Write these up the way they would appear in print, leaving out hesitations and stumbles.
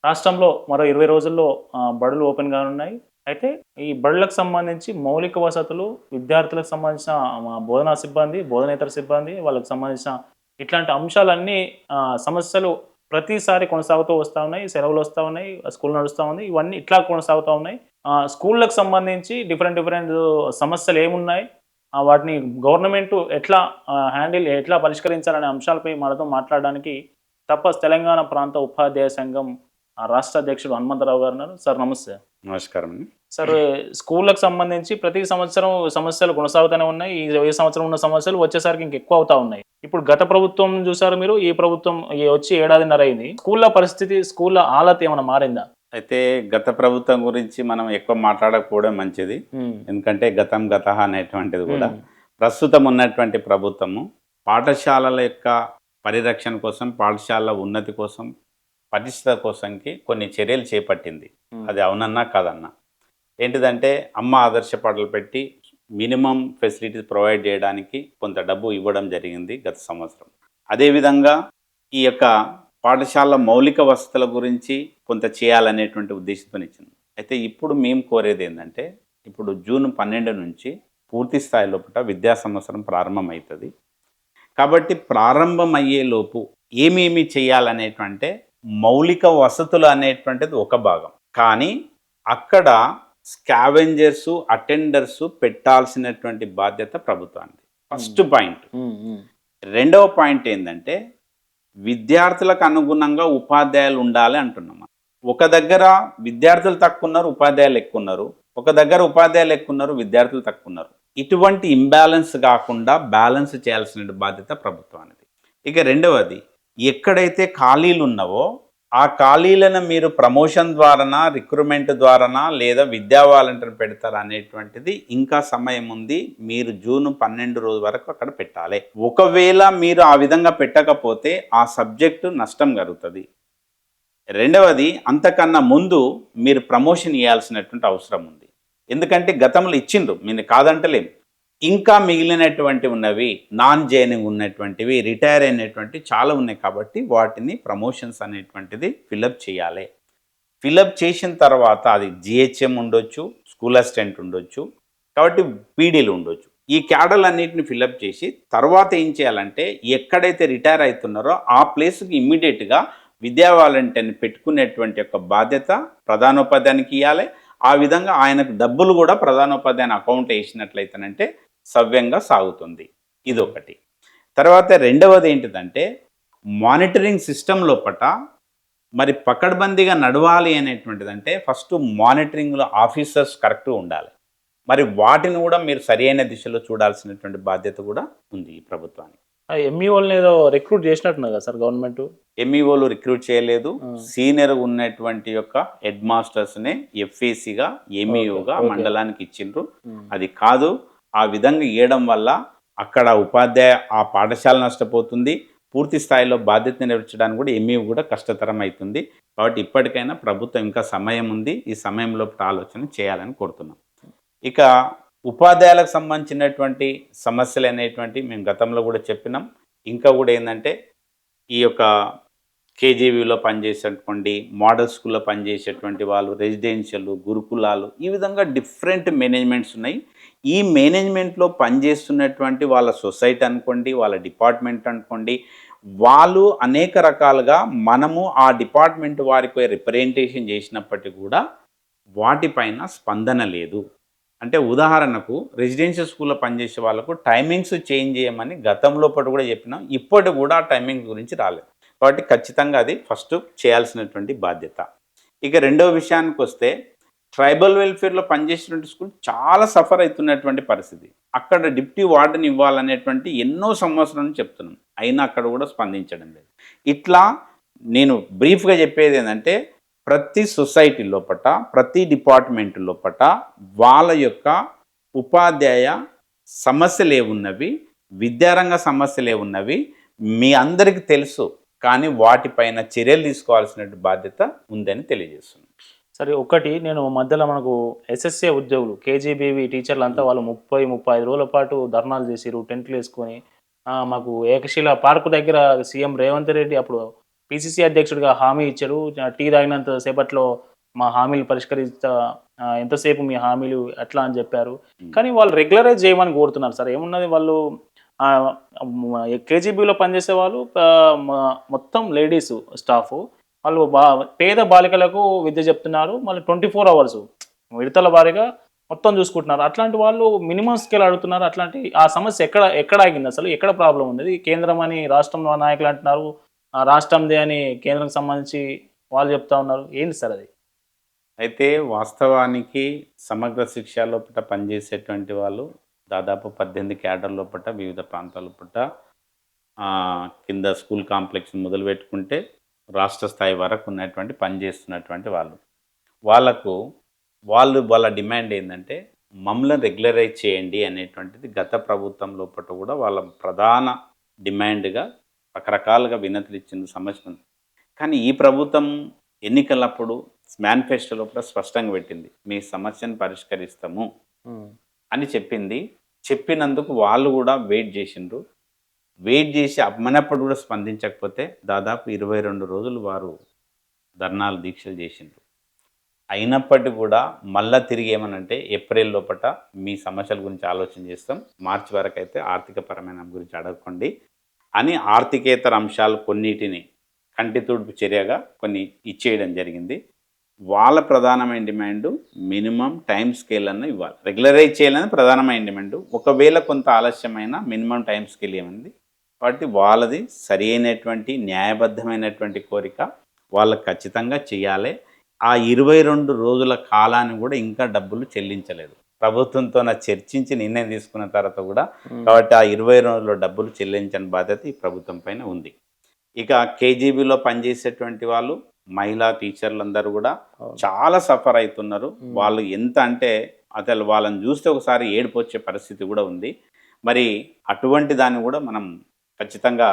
రాష్ట్రంలో మరో 20 రోజుల్లో బడులు ఓపెన్ కానున్నాయి. అయితే ఈ బడులకు సంబంధించి మౌలిక వసతులు, విద్యార్థులకు సంబంధించిన బోధనా సిబ్బంది, బోధనేతర సిబ్బంది, వాళ్ళకి సంబంధించిన ఇట్లాంటి అంశాలన్నీ సమస్యలు ప్రతిసారి కొనసాగుతూ వస్తా ఉన్నాయి. సెలవులు వస్తా ఉన్నాయి. స్కూల్ నడుస్తా ఉంది. ఇవన్నీ ఇట్లా కొనసాగుతా ఉన్నాయి. స్కూళ్ళకి సంబంధించి డిఫరెంట్ సమస్యలు ఏమున్నాయి? వాటిని గవర్నమెంట్ ఎట్లా ఎట్లా పరిష్కరించాలనే అంశాలపై మనతో మాట్లాడడానికి తపస్ తెలంగాణ ప్రాంత ఉపాధ్యాయ సంఘం రాష్ట్ర అధ్యక్షుడు హనుమంతరావు గారు ఉన్నారు. సార్ నమస్తే. నమస్కారం అండి. సార్ స్కూళ్ళకి సంబంధించి ప్రతి సంవత్సరం సమస్యలు కొనసాగుతూనే ఉన్నాయి. ఈ సంవత్సరం ఉన్న సమస్యలు వచ్చేసరికి ఇంకెక్కువ అవుతా ఉన్నాయి. ఇప్పుడు గత ప్రభుత్వం చూసారు మీరు, ఈ ప్రభుత్వం వచ్చి ఏడాదిన్నర అయింది. స్కూళ్ళ పరిస్థితి, స్కూళ్ళ హాలత్ ఏమైనా మారిందా? అయితే గత ప్రభుత్వం గురించి మనం ఎక్కువ మాట్లాడకపోవడం మంచిది. ఎందుకంటే గతం గతః అనేటువంటిది కూడా ప్రస్తుతం ఉన్నటువంటి ప్రభుత్వము పాఠశాలల యొక్క పరిరక్షణ కోసం, పాఠశాలల ఉన్నతి కోసం, పటిష్టత కోసంకి కొన్ని చర్యలు చేపట్టింది. అది అవునన్నా కాదన్నా. ఏంటిదంటే అమ్మ ఆదర్శ పాఠాలు పెట్టి మినిమం ఫెసిలిటీస్ ప్రొవైడ్ చేయడానికి కొంత డబ్బు ఇవ్వడం జరిగింది గత సంవత్సరం. అదేవిధంగా ఈ యొక్క పాఠశాల మౌలిక వసతుల గురించి కొంత చేయాలనేటువంటి ఉద్దేశంతో ఇచ్చింది. అయితే ఇప్పుడు మేము కోరేది ఏంటంటే, ఇప్పుడు జూన్ 12 నుంచి పూర్తి స్థాయి లోపల విద్యా సంవత్సరం ప్రారంభమవుతుంది. కాబట్టి ప్రారంభమయ్యేలోపు ఏమేమి చేయాలనేటువంటి మౌలిక వసతులు అనేటువంటిది ఒక భాగం. కానీ అక్కడ స్కావెంజర్సు, అటెండర్సు పెట్టాల్సినటువంటి బాధ్యత ప్రభుత్వానికి. First point. రెండవ పాయింట్ ఏంటంటే, విద్యార్థులకు అనుగుణంగా ఉపాధ్యాయులు ఉండాలి అంటున్నాం. ఒక దగ్గర విద్యార్థులు తక్కువ ఉన్నారు, ఉపాధ్యాయులు ఎక్కువ ఉన్నారు. ఒక దగ్గర ఉపాధ్యాయులు ఎక్కువ ఉన్నారు, విద్యార్థులు తక్కువ ఉన్నారు. ఇటువంటి ఇంబ్యాలెన్స్ కాకుండా బ్యాలెన్స్ చేయాల్సిన బాధ్యత ప్రభుత్వానికి. ఇక రెండవది, ఎక్కడైతే ఖాళీలు ఉన్నావో ఆ ఖాళీలను మీరు ప్రమోషన్ ద్వారానా, రిక్రూట్మెంట్ ద్వారానా, లేదా విద్యా వాలంటీర్ పెడతారా అనేటువంటిది ఇంకా సమయం ఉంది. మీరు జూన్ 12 రోజు వరకు అక్కడ పెట్టాలి. ఒకవేళ మీరు ఆ విధంగా పెట్టకపోతే ఆ సబ్జెక్టు నష్టం కలుగుతుంది. రెండవది, అంతకన్నా ముందు మీరు ప్రమోషన్ ఇవ్వాల్సినటువంటి అవసరం ఉంది. ఎందుకంటే గతంలో ఇచ్చిండ్రు, మీరు కాదంటలేం. ఇంకా మిగిలినటువంటి ఉన్నవి, నాన్ జాయినింగ్ ఉన్నటువంటివి, రిటైర్ అయినటువంటి చాలా ఉన్నాయి. కాబట్టి వాటిని ప్రమోషన్స్ అనేటువంటిది ఫిలప్ చేయాలి. ఫిలప్ చేసిన తర్వాత అది జిహెచ్ఎం ఉండొచ్చు, స్కూల్ అసిస్టెంట్ ఉండొచ్చు, కాబట్టి పీడీలు ఉండొచ్చు. ఈ క్యాడర్లు అన్నింటిని ఫిలప్ చేసి తర్వాత ఏం చేయాలంటే, ఎక్కడైతే రిటైర్ అవుతున్నారో ఆ ప్లేస్కి ఇమ్మీడియట్గా విద్యా వాలంటీర్ని పెట్టుకునేటువంటి యొక్క బాధ్యత ప్రధానోపాధ్యాయునికి ఇవ్వాలి. ఆ విధంగా ఆయనకు డబ్బులు కూడా ప్రధానోపాధ్యాయుని అకౌంట్ వేసినట్లయితేనంటే సవ్యంగా సాగుతుంది. ఇదొకటి. తర్వాత రెండవది ఏంటిదంటే, మానిటరింగ్ సిస్టమ్ లోపట మరి పకడ్బందీగా నడవాలి అనేటువంటిదంటే ఫస్ట్ మానిటరింగ్లో ఆఫీసర్స్ కరెక్ట్గా ఉండాలి. మరి వాటిని కూడా మీరు సరైన దిశలో చూడాల్సినటువంటి బాధ్యత కూడా ఉంది ఈ ప్రభుత్వానికి. ఎంఈఓలను ఏదో రిక్రూట్ చేసినట్టున్నా కదా సార్ గవర్నమెంట్? ఎంఈఓలు రిక్రూట్ చేయలేదు. సీనియర్ ఉన్నటువంటి యొక్క హెడ్ మాస్టర్స్నే ఎఫ్ఏసీగా, ఎంఈఓగా మండలానికి ఇచ్చిండ్రు. అది కాదు. ఆ విధంగా ఇవ్వడం వల్ల అక్కడ ఆ పాఠశాల నష్టపోతుంది. పూర్తి స్థాయిలో బాధ్యత నెరవేర్చడానికి కూడా ఎంఈఓ కూడా కష్టతరం అవుతుంది. కాబట్టి ఇప్పటికైనా ప్రభుత్వం ఇంకా సమయం ఉంది. ఈ సమయంలో ఆలోచన చేయాలని కోరుతున్నాం. ఇక ఉపాధ్యాయులకు సంబంధించినటువంటి సమస్యలు అనేటువంటి మేము గతంలో కూడా చెప్పినాం. ఇంకా కూడా ఏంటంటే, ఈ యొక్క కేజీవీలో పనిచేసేటువంటి, మోడల్ స్కూల్లో పనిచేసేటువంటి వాళ్ళు, రెసిడెన్షియల్, గురుకులాలు, ఈ విధంగా డిఫరెంట్ మేనేజ్మెంట్స్ ఉన్నాయి. ఈ మేనేజ్మెంట్లో పనిచేస్తున్నటువంటి వాళ్ళ సొసైటీ అనుకోండి, వాళ్ళ డిపార్ట్మెంట్ అనుకోండి, వాళ్ళు అనేక రకాలుగా మనము ఆ డిపార్ట్మెంట్ వారికి రిప్రజెంటేషన్ చేసినప్పటికీ కూడా వాటిపైన స్పందన లేదు. అంటే ఉదాహరణకు రెసిడెన్షియల్ స్కూల్లో పనిచేసే వాళ్ళకు టైమింగ్స్ చేంజ్ చేయమని గతంలో కూడా చెప్పినాం. ఇప్పటి కూడా ఆ టైమింగ్స్ గురించి రాలేదు. కాబట్టి ఖచ్చితంగా అది ఫస్ట్ చేయాల్సినటువంటి బాధ్యత. ఇక రెండవ విషయానికి వస్తే, ట్రైబల్ వెల్ఫేర్లో పనిచేసినటువంటి స్కూల్ చాలా సఫర్ అవుతున్నటువంటి పరిస్థితి. అక్కడ డిప్యూటీ వార్డెన్ ఇవ్వాలనేటువంటి ఎన్నో సంవత్సరాలు చెప్తున్నాం, అయినా అక్కడ కూడా స్పందించడం లేదు. ఇట్లా నేను బ్రీఫ్గా చెప్పేది ఏంటంటే, ప్రతి సొసైటీ లోపట, ప్రతి డిపార్ట్మెంట్ లోపట వాళ్ళ యొక్క ఉపాధ్యాయ సమస్యలు ఏమున్నవి, విద్యారంగ సమస్యలు ఏమున్నవి మీ అందరికీ తెలుసు. కానీ వాటిపైన చర్యలు తీసుకోవాల్సిన బాధ్యత ఉందని తెలియజేస్తున్నాను. సరే, ఒకటి నేను మధ్యలో మనకు ఎస్ఎస్ఏ ఉద్యోగులు, కేజీబీవీ టీచర్లు అంతా వాళ్ళు 30-35 రోజుల పాటు ధర్నాలు చేసిరు, టెంట్లు వేసుకొని. మాకు ఏకశిల పార్కు దగ్గర సీఎం రేవంత్ రెడ్డి అప్పుడు పిసిసి అధ్యక్షుడిగా హామీ ఇచ్చారు. టీ తాగినంత సేపట్లో మా హామీలు పరిష్కరిస్తా, ఎంతసేపు మీ హామీలు ఎట్లా అని చెప్పారు. కానీ వాళ్ళు రెగ్యులరైజ్ చేయమని కోరుతున్నారు సార్. ఏమున్నది వాళ్ళు కేజీబీలో పనిచేసే వాళ్ళు మొత్తం లేడీస్ స్టాఫ్. వాళ్ళు పేద బాలికలకు విద్య చెప్తున్నారు. మళ్ళీ 24 hours విడతల వారీగా మొత్తం చూసుకుంటున్నారు. అట్లాంటి వాళ్ళు మినిమం స్కేల్ అడుగుతున్నారు. అట్లాంటి ఆ సమస్య ఎక్కడ ఆగింది అసలు? ఎక్కడ ప్రాబ్లం ఉంది? కేంద్రం అని రాష్ట్రంలో నాయకులు అంటున్నారు, రాష్ట్రందే అని కేంద్రం సంబంధించి వాళ్ళు చెప్తా ఉన్నారు. ఏంటి సార్ అది? అయితే వాస్తవానికి సమగ్ర శిక్ష లోపల పనిచేసేటువంటి వాళ్ళు దాదాపు 18 క్యాడర్ లోపల వివిధ ప్రాంతాల లోపల కింద స్కూల్ కాంప్లెక్స్ మొదలు పెట్టుకుంటే రాష్ట్ర స్థాయి వరకు ఉన్నటువంటి పనిచేస్తున్నటువంటి వాళ్ళ డిమాండ్ ఏంటంటే మమ్మల్ని రెగ్యులరైజ్ చేయండి అనేటువంటిది గత ప్రభుత్వం లోపల కూడా వాళ్ళ ప్రధాన డిమాండ్గా రకరకాలుగా వినతులు ఇచ్చిన సమస్య ఉంది. కానీ ఈ ప్రభుత్వం ఎన్నికలప్పుడు మేనిఫెస్టో లోపల స్పష్టంగా పెట్టింది, మీ సమస్యను పరిష్కరిస్తాము అని చెప్పింది. చెప్పినందుకు వాళ్ళు కూడా వెయిట్ చేసి అమ్మనప్పుడు కూడా స్పందించకపోతే దాదాపు 22 రోజులు వారు ధర్నాలు దీక్షలు చేసిండ్రు. అయినప్పటికీ కూడా మళ్ళా తిరిగి ఏమనంటే ఏప్రిల్ లోపల మీ సమస్యల గురించి ఆలోచన చేస్తాం, మార్చి వరకు అయితే ఆర్థికపరమైన గురించి అడగకండి అని ఆర్థికేతర అంశాలు కొన్నిటిని కంటితుడుపు చర్యగా కొన్ని ఇచ్చేయడం జరిగింది. వాళ్ళ ప్రధానమైన డిమాండు మినిమం టైం స్కేల్ అన్న ఇవ్వాలి, రెగ్యులరైజ్ చేయాలని ప్రధానమైన డిమాండు. ఒకవేళ కొంత ఆలస్యమైన మినిమం టైం స్కేల్ ఏమైంది కాబట్టి వాళ్ళది సరి అయినటువంటి న్యాయబద్ధమైనటువంటి కోరిక, వాళ్ళకు ఖచ్చితంగా చేయాలి. ఆ 22 రోజుల కాలాన్ని కూడా ఇంకా డబ్బులు చెల్లించలేదు. ప్రభుత్వంతో చర్చించి నిర్ణయం తీసుకున్న తర్వాత కూడా కాబట్టి ఆ 20 రోజుల్లో డబ్బులు చెల్లించని బాధ్యత ఈ ప్రభుత్వం పైన ఉంది. ఇక కేజీబీలో పనిచేసేటువంటి వాళ్ళు మహిళా టీచర్లందరూ కూడా చాలా సఫర్ అవుతున్నారు. వాళ్ళు ఎంత అంటే అసలు వాళ్ళని చూస్తే ఒకసారి ఏడుపు వచ్చే పరిస్థితి కూడా ఉంది. మరి అటువంటి దాన్ని కూడా మనం ఖచ్చితంగా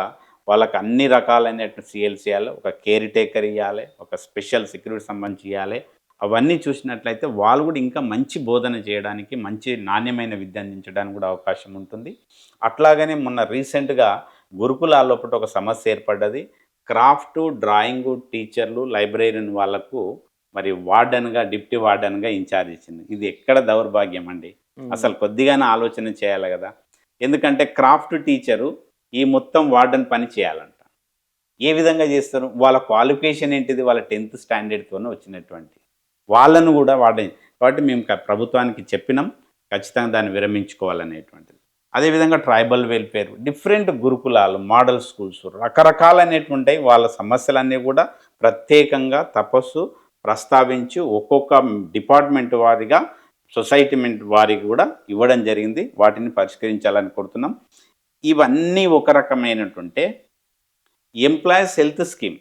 వాళ్ళకి అన్ని రకాలైనటువంటి సిఎల్సి ఇవ్వాలి, ఒక కేర్ టేకర్ ఇవ్వాలి, ఒక స్పెషల్ సెక్యూరిటీ సంబంధించి ఇవ్వాలి. అవన్నీ చూసినట్లయితే వాళ్ళు కూడా ఇంకా మంచి బోధన చేయడానికి, మంచి నాణ్యమైన విద్య అందించడానికి కూడా అవకాశం ఉంటుంది. అట్లాగనే మొన్న రీసెంట్గా గురుకులాల్లో ఒక సమస్య ఏర్పడ్డది. క్రాఫ్ట్ డ్రాయింగ్ టీచర్లు లైబ్రరీని వాళ్ళకు మరి వార్డెన్గా డిప్యూటీ వార్డెన్గా ఇన్ఛార్జ్ ఇచ్చింది. ఇది ఎక్కడ దౌర్భాగ్యం అండి. అసలు కొద్దిగానే ఆలోచన చేయాలి కదా. ఎందుకంటే క్రాఫ్ట్ టీచరు ఈ మొత్తం వార్డెన్ పని చేయాలంట. ఏ విధంగా చేస్తారు? వాళ్ళ క్వాలిఫికేషన్ ఏంటిది? వాళ్ళ 10th స్టాండర్డ్తోనే వచ్చినటువంటి వాళ్ళను కూడా వార్డెన్. కాబట్టి మేము ప్రభుత్వానికి చెప్పినాం ఖచ్చితంగా దాన్ని విరమించుకోవాలనేటువంటిది. అదేవిధంగా ట్రైబల్ వెల్ఫేర్, డిఫరెంట్ గురుకులాలు, మోడల్ స్కూల్స్ రకరకాలనేటువంటి వాళ్ళ సమస్యలన్నీ కూడా ప్రత్యేకంగా తపస్సు ప్రస్తావించి ఒక్కొక్క డిపార్ట్మెంట్ వారిగా సొసైటీ వారికి కూడా ఇవ్వడం జరిగింది. వాటిని పరిష్కరించాలని కోరుతున్నాం. ఇవన్నీ ఒక రకమైనటువంటి employees health scheme,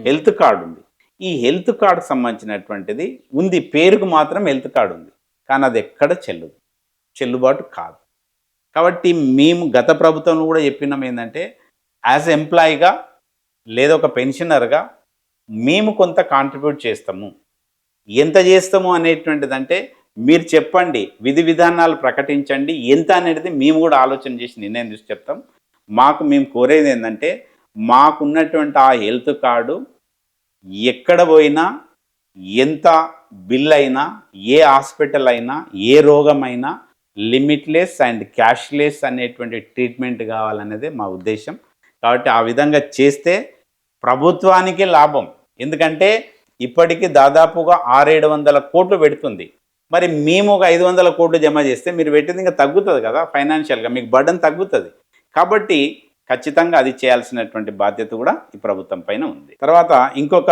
health card ఉంది. ఈ హెల్త్ కార్డు సంబంధించినటువంటిది ఉంది, పేరుకు మాత్రం హెల్త్ కార్డు ఉంది, కానీ అది ఎక్కడ చెల్లుబాటు కాదు. కాబట్టి మేము గత ప్రభుత్వంలో కూడా చెప్పినాం ఏంటంటే యాజ్ ఎంప్లాయీగా లేదా ఒక పెన్షనర్గా మేము కొంత కాంట్రిబ్యూట్ చేస్తాము. ఎంత చేస్తాము అనేటువంటిదంటే మీరు చెప్పండి, విధి విధానాలు ప్రకటించండి, ఎంత అనేది మేము కూడా ఆలోచన చేసి నిర్ణయం చూసి చెప్తాం. మేము కోరేది ఏంటంటే మాకున్నటువంటి ఆ హెల్త్ కార్డు ఎక్కడ పోయినా, ఎంత బిల్ అయినా, ఏ హాస్పిటల్ అయినా, ఏ రోగమైనా లిమిట్లెస్ అండ్ క్యాష్లెస్ అనేటువంటి ట్రీట్మెంట్ కావాలనేదే మా ఉద్దేశం. కాబట్టి ఆ విధంగా చేస్తే ప్రభుత్వానికి లాభం. ఎందుకంటే ఇప్పటికీ దాదాపుగా 600-700 కోట్లు పెడుతుంది. మరి మేము ఒక 500 కోట్లు జమ చేస్తే మీరు పెట్టింది ఇంకా తగ్గుతుంది కదా, ఫైనాన్షియల్గా మీకు బర్డన్ తగ్గుతుంది. కాబట్టి ఖచ్చితంగా అది చేయాల్సినటువంటి బాధ్యత కూడా ఈ ప్రభుత్వం పైన ఉంది. తర్వాత ఇంకొక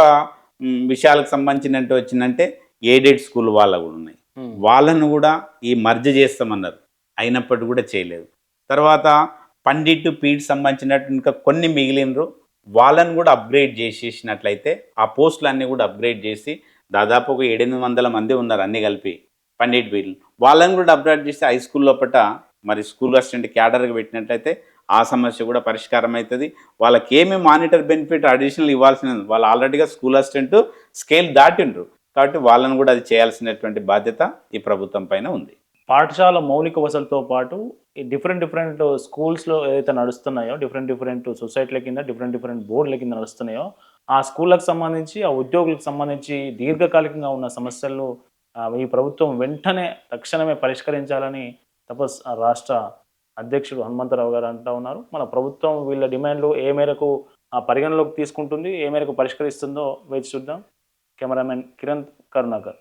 విషయాలకు సంబంధించినట్టు వచ్చిందంటే ఎయిడెడ్ స్కూల్ వాళ్ళ కూడా ఉన్నాయి. వాళ్ళను కూడా ఈ మర్జ్ చేస్తామన్నారు, అయినప్పటికీ కూడా చేయలేదు. తర్వాత పండిట్ పీడ్ సంబంధించినట్టు ఇంకా కొన్ని మిగిలినరు, వాళ్ళను కూడా అప్గ్రేడ్ చేసేసినట్లయితే ఆ పోస్టులన్నీ కూడా అప్గ్రేడ్ చేసి దాదాపు ఒక 700-800 మంది ఉన్నారు అన్నీ కలిపి పండిట్ పీడ్లు. వాళ్ళని కూడా అప్గ్రేడ్ చేసి హై స్కూల్ లోపల మరి స్కూల్ అసిస్టెంట్ క్యాడర్గా పెట్టినట్లయితే ఆ సమస్య కూడా పరిష్కారం అవుతుంది. వాళ్ళకి ఏమి మానిటర్ బెనిఫిట్ అడిషనల్ ఇవ్వాల్సిన, వాళ్ళు ఆల్రెడీగా స్కూల్ అసిస్టెంట్ స్కేల్ దాటిండ్రు. కాబట్టి వాళ్ళను కూడా అది చేయాల్సినటువంటి బాధ్యత ఈ ప్రభుత్వం పైన ఉంది. పాఠశాల మౌలిక వసతులతో పాటు ఈ డిఫరెంట్ స్కూల్స్‌లో ఏదైతే నడుస్తున్నాయో, డిఫరెంట్ సొసైటీల కింద, డిఫరెంట్ బోర్డుల కింద నడుస్తున్నాయో, ఆ స్కూళ్ళకి సంబంధించి, ఆ ఉద్యోగులకు సంబంధించి దీర్ఘకాలికంగా ఉన్న సమస్యలను ఈ ప్రభుత్వం వెంటనే, తక్షణమే పరిష్కరించాలని రాష్ట్ర అధ్యక్షుడు హనుమంతరావు గారు అంటా ఉన్నారు. మన ప్రభుత్వం వీళ్ళ డిమాండ్‌లు ఏ మేరకు పరిగణలోకి తీసుకుంటుంది, ఏ మేరకు పరిష్కరిస్తుందో వేచి చూద్దాం. కెమెరామెన్ కిరణ్ కరుణాకర్.